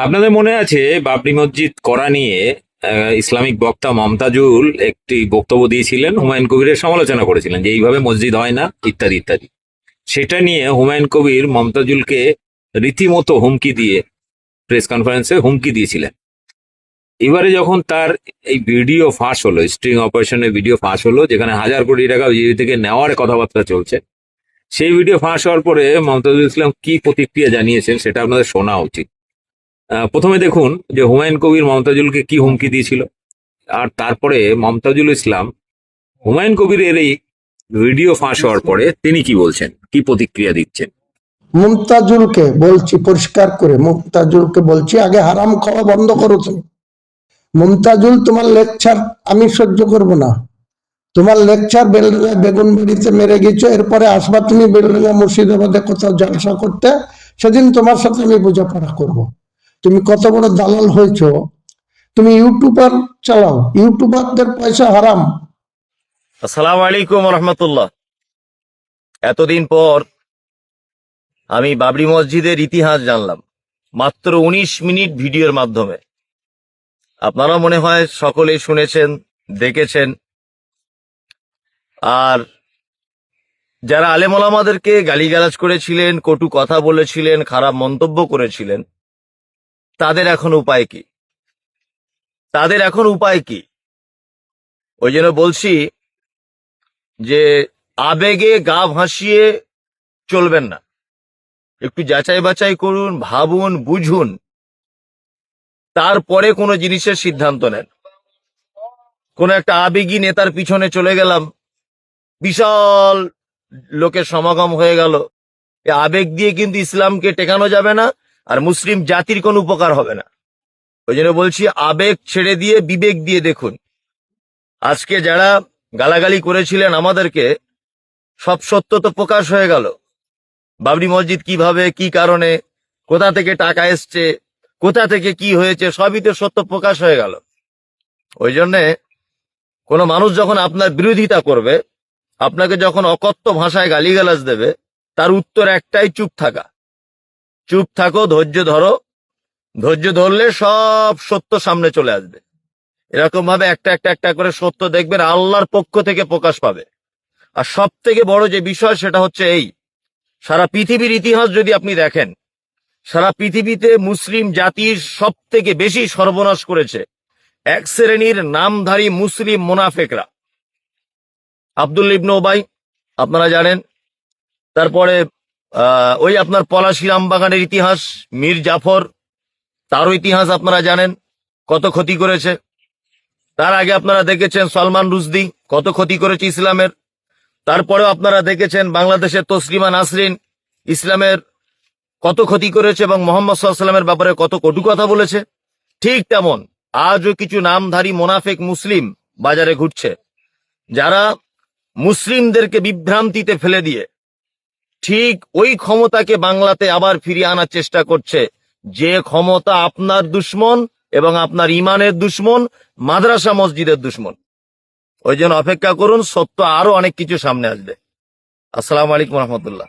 আপনাদের মনে আছে বাবরি মসজিদ করা নিয়ে ইসলামিক বক্তা মমতাজুল একটি বক্তব্য দিয়েছিলেন, হুমায়ুন কবিরের সমালোচনা করেছিলেন যে এইভাবে মসজিদ হয় না ইত্যাদি ইত্যাদি। সেটা নিয়ে হুমায়ুন কবির মমতাজুলকে রীতিমতো হুমকি দিয়ে প্রেস কনফারেন্সে হুমকি দিয়েছিলেন। এবারে যখন তার এই ভিডিও ফাঁস হলো, স্ট্রিং অপারেশনের ভিডিও ফাঁস হলো, যেখানে 1,000 কোটি টাকা বিজেপি থেকে নেওয়ার কথাবার্তা চলছে, সেই ভিডিও ফাঁস হওয়ার পরে মমতাজুল ইসলাম কি প্রতিক্রিয়া জানিয়েছেন সেটা আপনাদের শোনা উচিত। প্রথমে দেখুন যে হুমায়ুন কবির মমতাজুলকে কি হুমকি দিয়েছিল, আর তারপরে মমতাজুল ইসলাম হুমায়ুন কবিরের এই ভিডিও ফাঁস হওয়ার পরে তিনি কি বলছেন, কি প্রতিক্রিয়া দিচ্ছেন। মুমতাজুলকে বলছি পরিষ্কার করে, মুমতাজুলকে বলছি আগে হারাম খাওয়া বন্ধ করো তুমি। মুমতাজুল, তোমার লেকচার আমি সহ্য করব না। তোমার লেকচার বেলডাঙ্গা বেগুনবাড়িতে মেরে গেছো, এরপরে আসবা তুমি বেলডাঙ্গা মুর্শিদাবাদে কোথাও জলসা করতে, সেদিন তোমার সাথে আমি বোঝাপড়া করব। তুমি কত বড় দালাল হয়েছো। তুমি ইউটিউবার চালাও, ইউটিউবারদের পয়সা হারাম। আসসালামু আলাইকুম রহমতুল্লাহ। এতদিন পর আমি বাবরি মসজিদের ইতিহাস জানলাম মাত্র ১৯ মিনিট ভিডিওর মাধ্যমে। আপনারা মনে হয় সকলেই শুনেছেন, দেখেছেন। আর যারা আলেম ওলামাদেরকে গালিগালাজ করেছিলেন, কটু কথা বলেছিলেন, খারাপ মন্তব্য করেছিলেন, তাদের এখন উপায় কি? তাদের এখন উপায় কি? ওই জন্য বলছি যে আবেগে গা ভাসিয়ে চলবেন না। একটু যাচাই বাছাই করুন, ভাবুন, বুঝুন, তারপরে কোনো জিনিসের সিদ্ধান্ত নেন। কোনো একটা আবেগী নেতার পিছনে চলে গেলাম, বিশাল লোকের সমাগম হয়ে গেল, এই আবেগ দিয়ে কিন্তু ইসলামকে টেকানো যাবে না, আর মুসলিম জাতির কোনো উপকার হবে না। ওই জন্য বলছি আবেগ ছেড়ে দিয়ে বিবেক দিয়ে দেখুন। আজকে যারা গালাগালি করেছিলেন আমাদেরকে, সব সত্য তো প্রকাশ হয়ে গেল। বাবরি মসজিদ কিভাবে, কি কারণে, কোথা থেকে টাকা এসছে, কোথা থেকে কি হয়েছে, সবই তো সত্য প্রকাশ হয়ে গেল। ওই জন্যে কোনো মানুষ যখন আপনার বিরোধিতা করবে, আপনাকে যখন অকথ্য ভাষায় গালিগালাজ দেবে, তার উত্তর একটাই, চুপ থাকা। চুপ থাকো, ধৈর্য ধরো। ধৈর্য ধরলে সব সত্য সামনে চলে আসবে। এরকম ভাবে একটা একটা একটা করে সত্য দেখবেন আল্লাহর পক্ষ থেকে প্রকাশ পাবে। আর সব থেকে বড় যে বিষয় সেটা হচ্ছে এই, সারা পৃথিবীর ইতিহাস যদি আপনি দেখেন, সারা পৃথিবীতে মুসলিম জাতির সব থেকে বেশি সর্বনাশ করেছে এক শ্রেণীর নামধারী মুসলিম মুনাফেকরা। আব্দুল ইবনে উবাই আপনারা জানেন, তারপরে ওই আপনার পলাশী রামবাগানের ইতিহাস, মীর জাফর, তারও ইতিহাস আপনারা জানেন, কত ক্ষতি করেছে। তার আগে আপনারা দেখেছেন সলমান রুশদি কত ক্ষতি করেছে ইসলামের। তারপরেও আপনারা দেখেছেন বাংলাদেশের তসলিমা নাসরিন ইসলামের কত ক্ষতি করেছে এবং মোহাম্মদ সাল্লাল্লাহু আলাইহি ওয়াসাল্লামের ব্যাপারে কত কটু কথা বলেছে। ঠিক তেমন আজও কিছু নামধারী মোনাফেক মুসলিম বাজারে ঘুরছে, যারা মুসলিমদেরকে বিভ্রান্তিতে ফেলে দিয়ে ঠিক ওই ক্ষমতাকে বাংলাতে আবার ফিরিয়ে আনার চেষ্টা করছে, যে ক্ষমতা আপনার দুশ্মন এবং আপনার ইমানের দুশ্মন, মাদ্রাসা মসজিদের দুশ্মন। ওই জন্য অপেক্ষা করুন, সত্য আরো অনেক কিছু সামনে আসবে। আসসালামু আলাইকুম রহমতুল্লাহ।